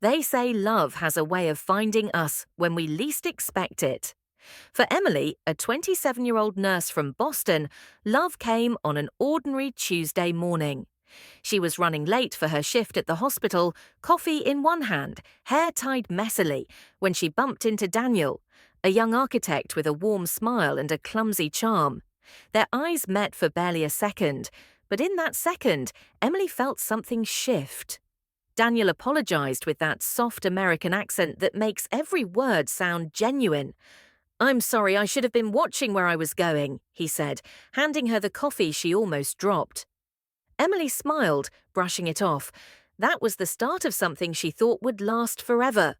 They say love has a way of finding us when we least expect it. For Emily, a 27-year-old nurse from Boston, love came on an ordinary Tuesday morning. She was running late for her shift at the hospital, coffee in one hand, hair tied messily, when she bumped into Daniel, a young architect with a warm smile and a clumsy charm. Their eyes met for barely a second, but in that second, Emily felt something shift. Daniel apologized with that soft American accent that makes every word sound genuine. "I'm sorry, I should have been watching where I was going," he said, handing her the coffee she almost dropped. Emily smiled, brushing it off. That was the start of something she thought would last forever.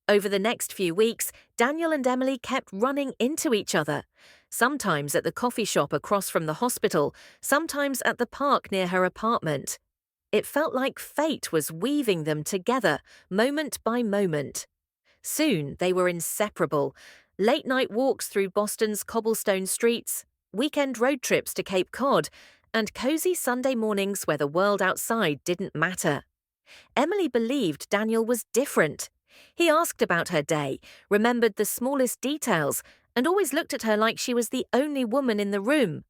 Over the next few weeks, Daniel and Emily kept running into each other, sometimes at the coffee shop across from the hospital, sometimes at the park near her apartment. It felt like fate was weaving them together, moment by moment. Soon they were inseparable. Late-night walks through Boston's cobblestone streets, weekend road trips to Cape Cod, and cozy Sunday mornings where the world outside didn't matter. Emily believed Daniel was different. He asked about her day, remembered the smallest details, and always looked at her like she was the only woman in the room.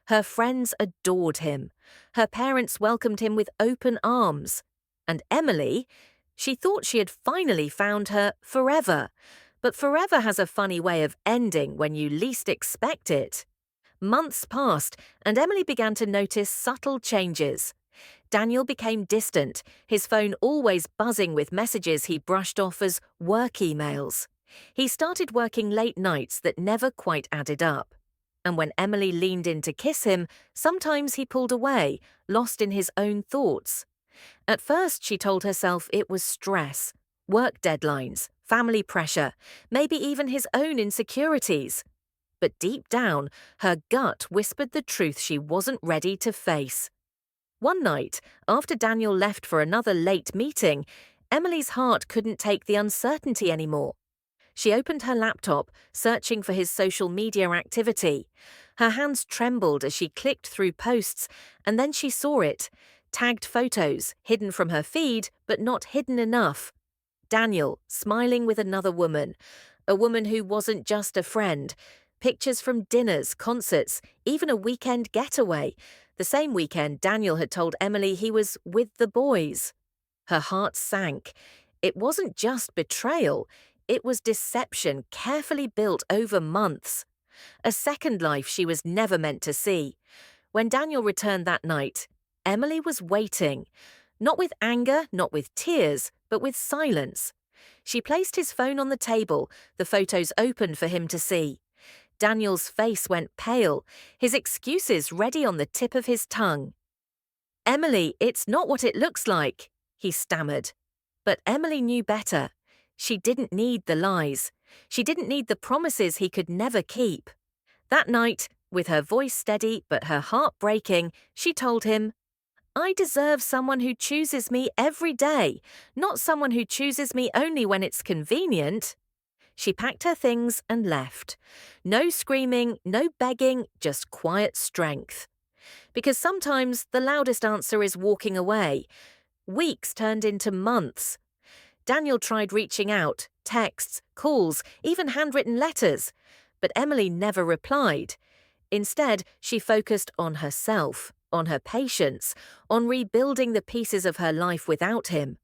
Her friends adored him. Her parents welcomed him with open arms. And Emily, she thought she had finally found her forever. But forever has a funny way of ending when you least expect it. Months passed, and Emily began to notice subtle changes. Daniel became distant, his phone always buzzing with messages he brushed off as work emails. He started working late nights that never quite added up. And when Emily leaned in to kiss him, sometimes he pulled away, lost in his own thoughts. At first, she told herself it was stress, work deadlines, family pressure, maybe even his own insecurities. But deep down, her gut whispered the truth she wasn't ready to face. One night, after Daniel left for another late meeting, Emily's heart couldn't take the uncertainty anymore. She opened her laptop, searching for his social media activity. Her hands trembled as she clicked through posts, and then she saw it. Tagged photos, hidden from her feed, but not hidden enough. Daniel, smiling with another woman. A woman who wasn't just a friend. Pictures from dinners, concerts, even a weekend getaway. The same weekend Daniel had told Emily he was with the boys. Her heart sank. It wasn't just betrayal. It was deception carefully built over months. A second life she was never meant to see. When Daniel returned that night, Emily was waiting. Not with anger, not with tears, but with silence. She placed his phone on the table, the photos open for him to see. Daniel's face went pale, his excuses ready on the tip of his tongue. "Emily, it's not what it looks like," he stammered. But Emily knew better. She didn't need the lies. She didn't need the promises he could never keep. That night, with her voice steady but her heart breaking, she told him, "I deserve someone who chooses me every day, not someone who chooses me only when it's convenient." She packed her things and left. No screaming, no begging, just quiet strength. Because sometimes the loudest answer is walking away. Weeks turned into months. Daniel tried reaching out, texts, calls, even handwritten letters, but Emily never replied. Instead, she focused on herself, on her patience, on rebuilding the pieces of her life without him.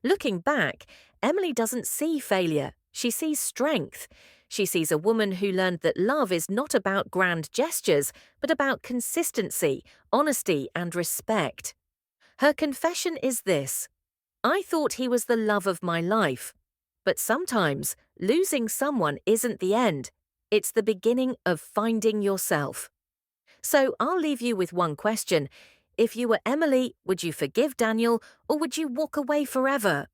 Looking back, Emily doesn't see failure. She sees strength. She sees a woman who learned that love is not about grand gestures, but about consistency, honesty, and respect. Her confession is this: "I thought he was the love of my life. But sometimes, losing someone isn't the end. It's the beginning of finding yourself." So I'll leave you with one question. If you were Emily, would you forgive Daniel, or would you walk away forever?